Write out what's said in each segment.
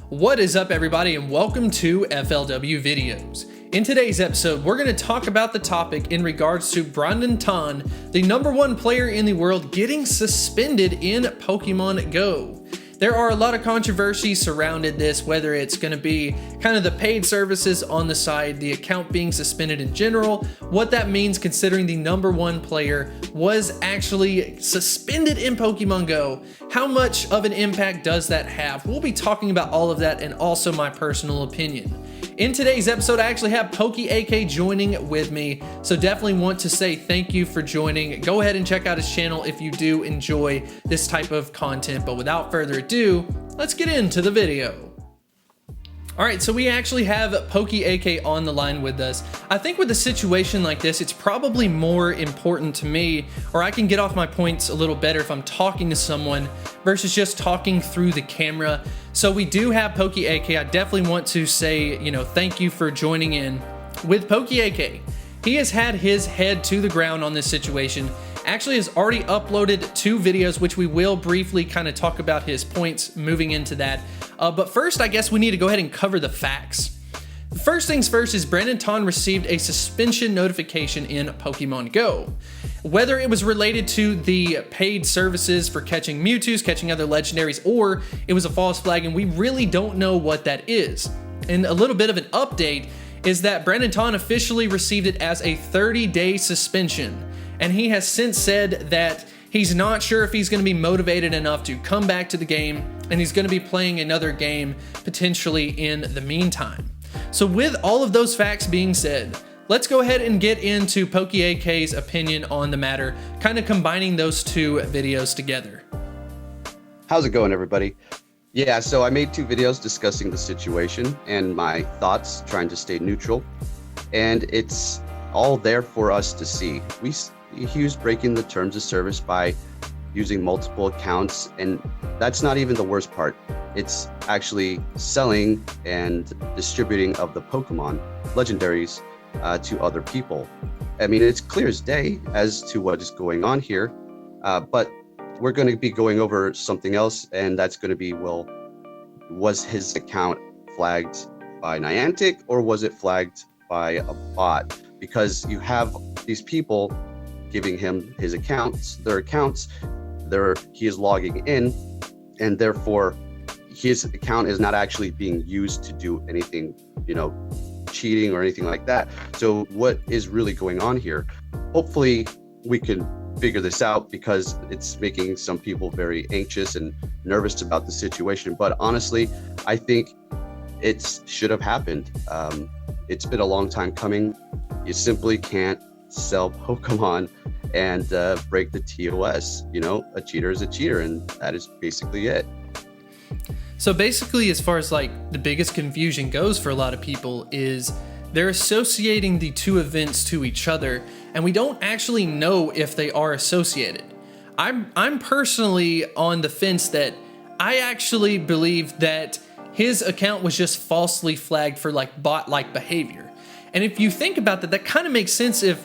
What is up, everybody, and welcome to FLW Videos. In today's episode, we're going to talk about the topic in regards to Brandon Tan, the #1 player in the world, getting suspended in Pokemon Go. There are a lot of controversies surrounding this, whether it's going to be kind of the paid services on the side, the account being suspended in general, what that means considering the #1 player was actually suspended in Pokemon Go. How much of an impact does that have? We'll be talking about all of that and also my personal opinion. In today's episode, I actually have PokeAK joining with me, so definitely want to say thank you for joining. Go ahead and check out his channel if you do enjoy this type of content, but without further ado, let's get into the video. Alright, so we actually have PokeAK on the line with us. I think with a situation like this, it's probably more important to me, or I can get off my points a little better if I'm talking to someone versus just talking through the camera. So we do have PokeAK. I definitely want to say, thank you for joining in with PokeAK. He has had his head to the ground on this situation. Actually has already uploaded 2 videos, which we will briefly kind of talk about his points moving into that. But first, I guess we need to go ahead and cover the facts. First things first is Brandon Tan received a suspension notification in Pokemon Go. Whether it was related to the paid services for catching Mewtwo's, catching other legendaries, or it was a false flag, and we really don't know what that is. And a little bit of an update is that Brandon Tan officially received it as a 30-day suspension. And he has since said that he's not sure if he's going to be motivated enough to come back to the game, and he's going to be playing another game potentially in the meantime. So with all of those facts being said, let's go ahead and get into PokeAK's opinion on the matter, kind of combining those 2 videos together. How's it going, everybody? Yeah, so I made 2 videos discussing the situation and my thoughts, trying to stay neutral, and it's all there for us to see. He was breaking the terms of service by using multiple accounts, and that's not even the worst part. It's actually selling and distributing of the Pokemon legendaries to other people. I mean, it's clear as day as to what is going on here, but we're going to be going over something else, and that's going to be, well, was his account flagged by Niantic, or was it flagged by a bot? Because you have these people giving him his accounts, he is logging in, and therefore his account is not actually being used to do anything, cheating or anything like that. So what is really going on here? Hopefully we can figure this out, because it's making some people very anxious and nervous about the situation. But honestly, I think it should have happened. It's been a long time coming. You simply can't sell Pokemon and break the TOS. A cheater is a cheater, and that is basically it. So basically, as far as like the biggest confusion goes for a lot of people, is they're associating the 2 events to each other, and we don't actually know if they are associated. I'm personally on the fence that I actually believe that his account was just falsely flagged for like bot-like behavior. And if you think about that, that kind of makes sense if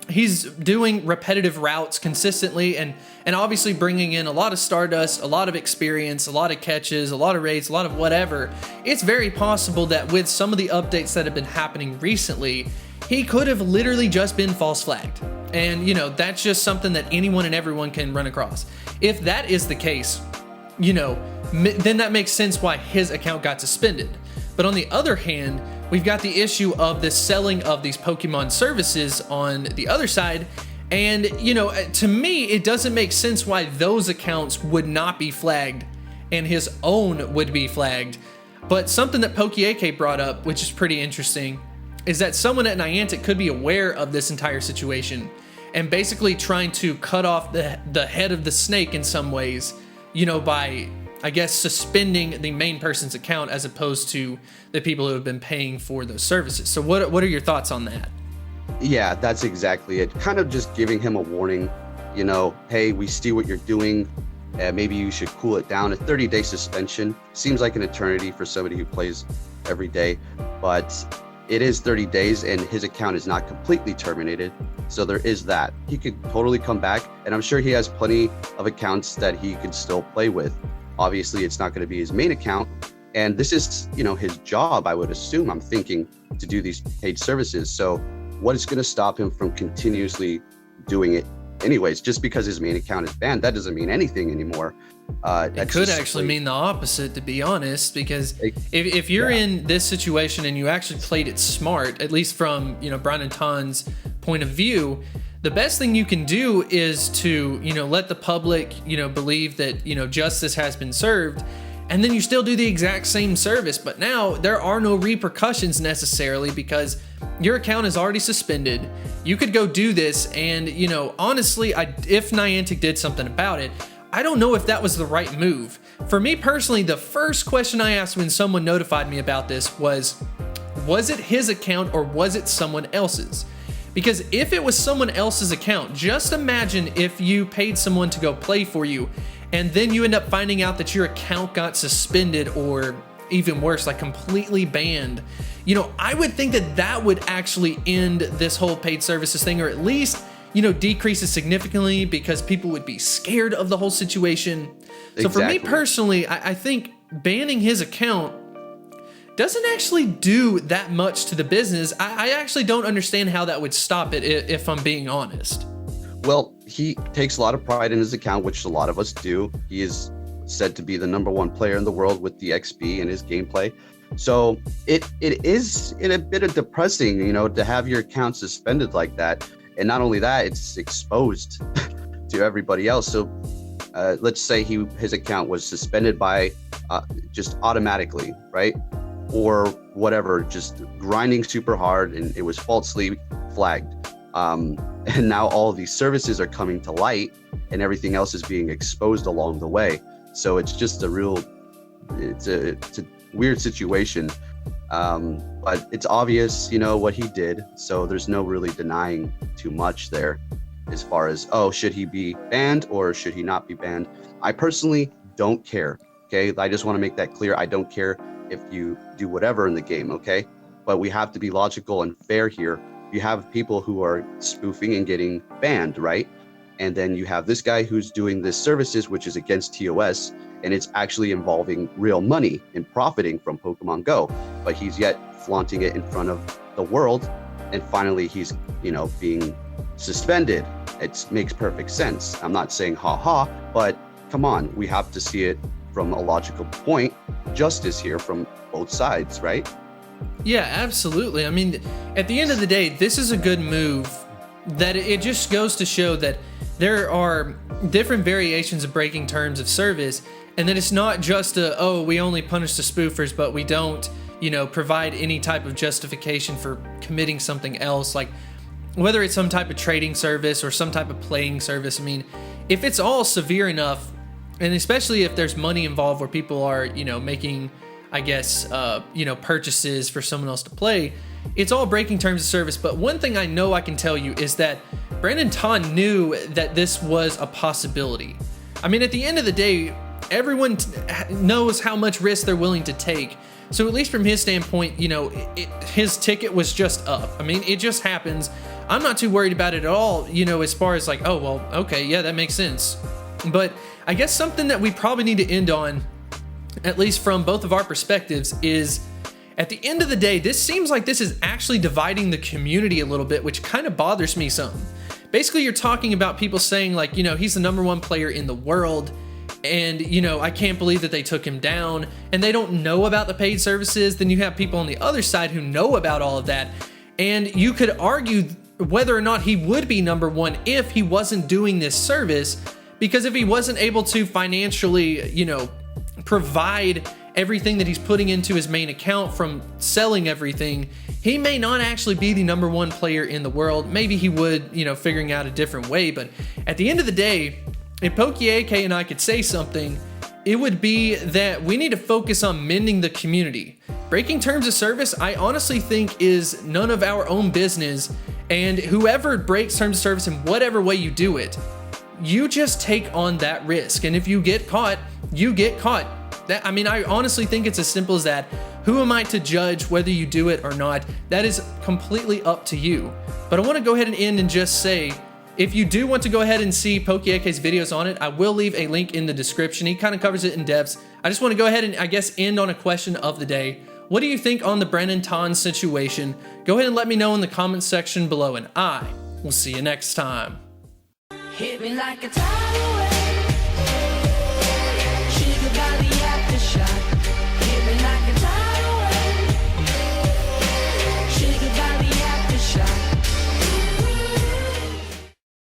he's doing repetitive routes consistently and obviously bringing in a lot of Stardust, a lot of experience, a lot of catches, a lot of raids, a lot of whatever. It's very possible that with some of the updates that have been happening recently, he could have literally just been false flagged. And, that's just something that anyone and everyone can run across. If that is the case, then that makes sense why his account got suspended. But on the other hand, we've got the issue of the selling of these Pokemon services on the other side. And, to me, it doesn't make sense why those accounts would not be flagged and his own would be flagged. But something that PokeAK brought up, which is pretty interesting, is that someone at Niantic could be aware of this entire situation and basically trying to cut off the head of the snake in some ways, by, I guess, suspending the main person's account as opposed to the people who have been paying for those services. So what are your thoughts on that? Yeah, that's exactly it. Kind of just giving him a warning, hey, we see what you're doing. Maybe you should cool it down. A 30-day suspension seems like an eternity for somebody who plays every day, but it is 30 days and his account is not completely terminated. So there is that. He could totally come back, and I'm sure he has plenty of accounts that he can still play with. Obviously, it's not going to be his main account, And this is, his job, I would assume, I'm thinking, to do these paid services. So what is going to stop him from continuously doing it anyways? Just because his main account is banned, that doesn't mean anything anymore. It could actually mean the opposite, to be honest, because if you're in this situation and you actually played it smart, at least from, Brandon Tan's point of view, the best thing you can do is to, let the public, believe that, justice has been served. And then you still do the exact same service, but now there are no repercussions necessarily because your account is already suspended. You could go do this, and honestly, if Niantic did something about it, I don't know if that was the right move. For me personally, the first question I asked when someone notified me about this was it his account or was it someone else's? Because if it was someone else's account, just imagine if you paid someone to go play for you and then you end up finding out that your account got suspended or even worse, like completely banned. I would think that would actually end this whole paid services thing, or at least, decrease it significantly because people would be scared of the whole situation. Exactly. So for me personally, I think banning his account doesn't actually do that much to the business. I actually don't understand how that would stop it, if I'm being honest. Well, he takes a lot of pride in his account, which a lot of us do. He is said to be the #1 player in the world with the XP and his gameplay. So it is a bit of depressing, to have your account suspended like that. And not only that, it's exposed to everybody else. So let's say his account was suspended by just automatically, right? Or whatever, just grinding super hard and it was falsely flagged. And now all of these services are coming to light and everything else is being exposed along the way. So it's just it's a weird situation. But it's obvious, what he did. So there's no really denying too much there as far as, should he be banned or should he not be banned? I personally don't care. Okay. I just want to make that clear. I don't care if you do whatever in the game. Okay. But we have to be logical and fair here. You have people who are spoofing and getting banned, right? And then you have this guy who's doing this services, which is against TOS, and it's actually involving real money and profiting from Pokemon Go. But he's yet flaunting it in front of the world, and finally he's, being suspended. It makes perfect sense. I'm not saying ha, but come on, we have to see it from a logical point. Justice here from both sides, right? Yeah, absolutely. I mean, at the end of the day, this is a good move. That it just goes to show that there are different variations of breaking terms of service, and that it's not just we only punish the spoofers, but we don't, provide any type of justification for committing something else, like whether it's some type of trading service or some type of playing service. I mean, if it's all severe enough, and especially if there's money involved where people are, making, I guess, purchases for someone else to play, it's all breaking terms of service. But one thing I know I can tell you is that Brandon Tan knew that this was a possibility. I mean, at the end of the day, everyone knows how much risk they're willing to take. So at least from his standpoint, his ticket was just up. I mean, it just happens. I'm not too worried about it at all, as far as like, oh, well, okay, yeah, that makes sense. But I guess something that we probably need to end on, at least from both of our perspectives, is at the end of the day, this seems like this is actually dividing the community a little bit, which kind of bothers me some. Basically, you're talking about people saying like, he's the #1 player in the world, and, I can't believe that they took him down, and they don't know about the paid services. Then you have people on the other side who know about all of that, and you could argue whether or not he would be #1 if he wasn't doing this service, because if he wasn't able to financially, provide everything that he's putting into his main account from selling everything, he may not actually be the #1 player in the world. Maybe he would, figuring out a different way. But at the end of the day, if PokeAK and I could say something, it would be that we need to focus on mending the community. Breaking terms of service, I honestly think, is none of our own business. And whoever breaks terms of service in whatever way you do it, you just take on that risk. And if you get caught, you get caught. I honestly think it's as simple as that. Who am I to judge whether you do it or not? That is completely up to you. But I want to go ahead and end and just say, If you do want to go ahead and see Pokieke's videos on it, I will leave a link in the description. He kind of covers it in depth. I just want to go ahead and, I guess, end on a question of the day. What do you think on the Brennan Ton situation? Go ahead and let me know in the comments section below, and I will see you next time. Hit me like a tidal wave.